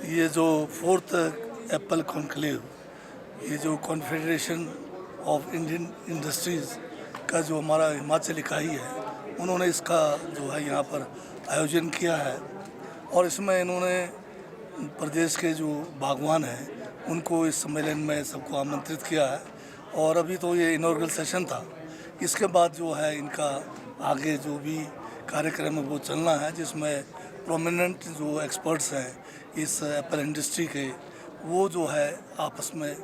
ये जो fourth Apple conclave, ये जो कॉन्फेडरेशन ऑफ इंडियन इंडस्ट्रीज़ का जो हमारा हिमाचल इकाई है, उन्होंने इसका जो है यहाँ पर आयोजन किया है। और इसमें इन्होंने प्रदेश के जो बागवान हैं उनको इस सम्मेलन में सबको आमंत्रित किया है। और अभी तो ये इनॉग्रेल सेशन था, इसके बाद जो है इनका आगे जो भी कार्यक्रम है वो चलना है, जिसमें प्रोमिनेंट जो एक्सपर्ट्स हैं इस एप्पल इंडस्ट्री के, वो जो है आपस में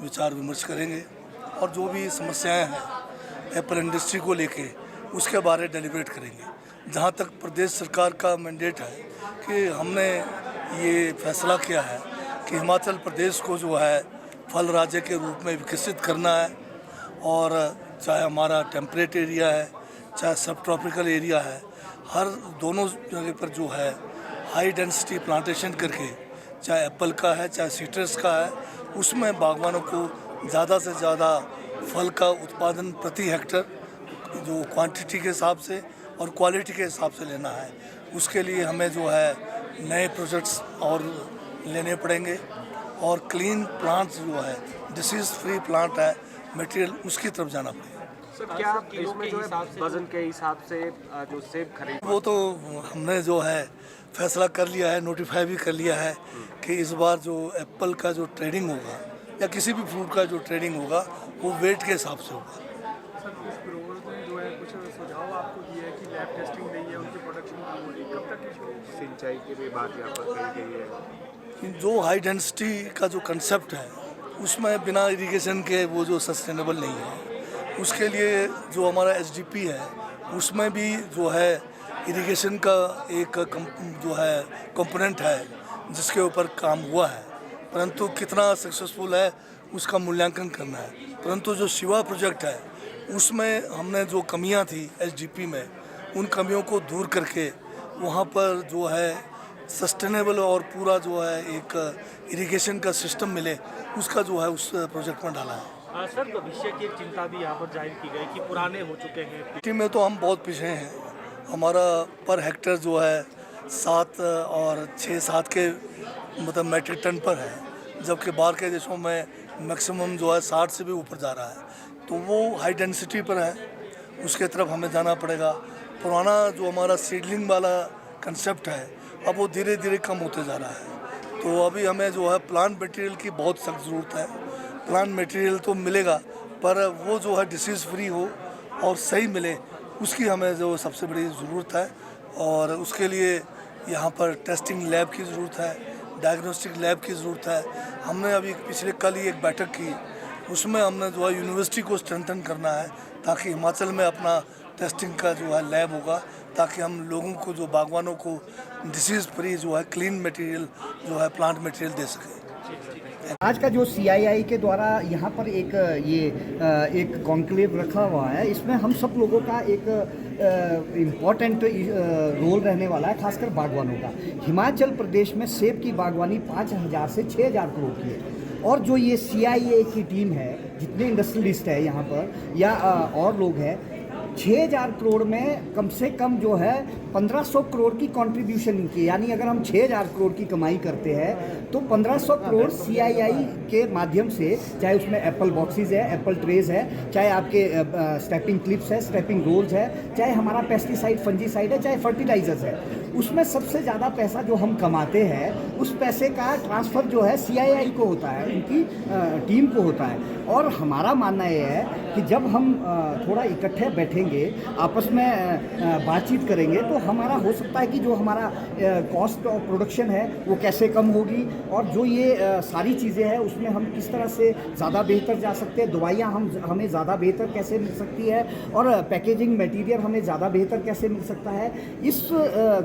विचार विमर्श करेंगे और जो भी समस्याएं हैं एप्पल इंडस्ट्री को लेके उसके बारे डेलिब्रेट करेंगे। जहाँ तक प्रदेश सरकार का मैंडेट है कि हमने ये फैसला किया है कि हिमाचल प्रदेश को जो है फल राज्य के रूप में विकसित करना है, और चाहे हमारा टेम्परेट एरिया है चाहे सब ट्रॉपिकल एरिया है, हर दोनों जगह पर जो है हाई डेंसिटी प्लांटेशन करके, चाहे एप्पल का है चाहे सीट्रस का है, उसमें बागवानों को ज़्यादा से ज़्यादा फल का उत्पादन प्रति हेक्टर जो क्वांटिटी के हिसाब से और क्वालिटी के हिसाब से लेना है। उसके लिए हमें जो है नए प्रोजेक्ट्स और लेने पड़ेंगे, और क्लीन प्लांट्स जो है, डिसीज़ फ्री प्लांट है मटेरियल, उसकी तरफ जाना पड़ेगा। सर, क्या इसमें जो है वजन के हिसाब से जो सेब खरीद, वो तो हमने जो है फैसला कर लिया है, नोटिफाई भी कर लिया है कि इस बार जो एप्पल का जो ट्रेडिंग होगा या किसी भी फ्रूट का जो ट्रेडिंग होगा वो वेट के हिसाब से होगा। सर, कुछ ग्रोवर्स ने जो है कुछ सुझाव आपको दिए है कि लैब टेस्टिंग नहीं है, उनकी प्रोडक्शन कम हो रही है, कब तक इशू? सिंचाई की भी बात यहाँ पर कही गई है। जो हाई डेंसिटी का जो कंसेप्ट है उसमें बिना इरिगेशन के वो जो सस्टेनेबल नहीं है। उसके लिए जो हमारा एसडीपी है उसमें भी जो है इरिगेशन का एक जो है कंपोनेंट है जिसके ऊपर काम हुआ है, परंतु कितना सक्सेसफुल है उसका मूल्यांकन करना है। परंतु जो शिवा प्रोजेक्ट है उसमें हमने जो कमियां थी एसडीपी में, उन कमियों को दूर करके वहाँ पर जो है सस्टेनेबल और पूरा जो है एक इरिगेशन का सिस्टम मिले, उसका जो है उस प्रोजेक्ट में डाला है। सर, भविष्य की एक चिंता भी यहाँ पर जाहिर की गई कि पुराने हो चुके हैं। टीम में तो हम बहुत पीछे हैं। हमारा पर हेक्टर जो है 7 और 6-7 के मतलब मैट्रिक टन पर है, जबकि बाहर के देशों में मैक्सिमम जो है 60 से भी ऊपर जा रहा है। तो वो हाई डेंसिटी पर है, उसके तरफ हमें जाना पड़ेगा। पुराना जो हमारा सीडलिंग वाला कंसेप्ट है अब वो धीरे धीरे कम होते जा रहा है। तो अभी हमें जो है प्लांट मटेरियल की बहुत सख्त ज़रूरत है। प्लांट मटेरियल तो मिलेगा, पर वो जो है डिसीज़ फ्री हो और सही मिले, उसकी हमें जो सबसे बड़ी ज़रूरत है। और उसके लिए यहाँ पर टेस्टिंग लैब की ज़रूरत है, डायग्नोस्टिक लैब की ज़रूरत है। हमने अभी पिछले कल ही एक बैठक की, उसमें हमने जो है यूनिवर्सिटी को स्ट्रेंथन करना है ताकि हिमाचल में अपना टेस्टिंग का जो है लैब होगा, ताकि हम लोगों को जो बागवानों को डिसीज़ फ्री जो है क्लीन मटेरियल जो है प्लांट मटेरियल दे सकें। आज का जो सीआईआई के द्वारा यहाँ पर एक कॉन्क्लेव रखा हुआ है, इसमें हम सब लोगों का एक इम्पॉर्टेंट रोल रहने वाला है, खासकर बागवानों का। हिमाचल प्रदेश में सेब की बागवानी 5,000 से 6,000 करोड़ की है, और जो ये सीआईआई की टीम है, जितने इंडस्ट्रियलिस्ट है यहाँ पर या और लोग हैं, 6,000 करोड़ में कम से कम जो है 1,500 करोड़ की कंट्रीब्यूशन की, यानी अगर हम 6,000 करोड़ की कमाई करते हैं तो 1,500 करोड़ सीआईआई के माध्यम से, चाहे उसमें एप्पल बॉक्सेस है, एप्पल ट्रेज है, चाहे आपके स्टेपिंग क्लिप्स है, स्टेपिंग रोल्स है, चाहे हमारा पेस्टिसाइड फंजीसाइड है, चाहे फर्टिलाइजर्स है, उसमें सबसे ज़्यादा पैसा जो हम कमाते हैं उस पैसे का ट्रांसफ़र जो है सीआईआई को होता है, उनकी टीम को होता है। और हमारा मानना यह है कि जब हम थोड़ा इकट्ठे बैठेंगे, आपस में बातचीत करेंगे, तो हमारा हो सकता है कि जो हमारा कॉस्ट ऑफ प्रोडक्शन है वो कैसे कम होगी, और जो ये सारी चीज़ें हैं उसमें हम किस तरह से ज़्यादा बेहतर जा सकते हैं, दवाइयाँ हमें ज़्यादा बेहतर कैसे मिल सकती है, और पैकेजिंग मटीरियल हमें ज़्यादा बेहतर कैसे मिल सकता है। इस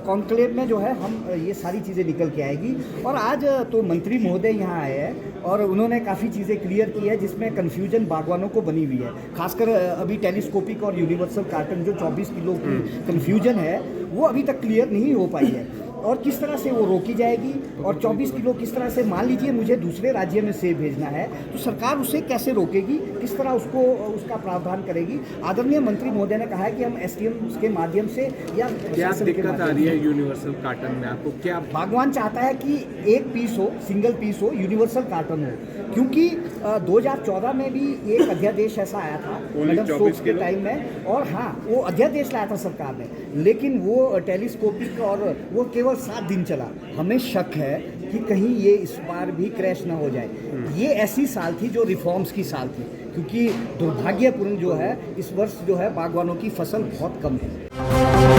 कॉन्क्लेव में जो है हम ये सारी चीज़ें निकल के आएगी। और आज तो मंत्री महोदय यहाँ आए हैं और उन्होंने काफ़ी चीज़ें क्लियर की है, जिसमें कन्फ्यूजन बागवानों को बनी हुई है। खासकर अभी टेलीस्कोपिक और यूनिवर्सल कार्टन जो 24 किलो की कन्फ्यूजन है वो अभी तक क्लियर नहीं हो पाई है। और किस तरह से वो रोकी जाएगी, और 24 किलो किस तरह से, मान लीजिए मुझे दूसरे राज्य में सेब भेजना है तो सरकार उसे कैसे रोकेगी, किस तरह उसको उसका प्रावधान करेगी। आदरणीय मंत्री महोदय ने कहा है कि हम STM के माध्यम से या क्या दिक्कत आ रही है यूनिवर्सल कार्टन में आपको? क्या बागवान चाहता है कि एक पीस हो, सिंगल पीस हो, यूनिवर्सल कार्टन हो, क्योंकि 2014 में भी एक अध्यादेश ऐसा आया था मैडम स्टोक्स के टाइम में, और हाँ वो अध्यादेश लाया था सरकार ने, लेकिन वो टेलीस्कोपिक और वो केवल 7 दिन चला। हमें शक है कि कहीं ये इस बार भी क्रैश ना हो जाए। ये ऐसी साल थी जो रिफॉर्म्स की साल थी, क्योंकि दुर्भाग्यपूर्ण जो है इस वर्ष जो है बागवानों की फसल बहुत कम है।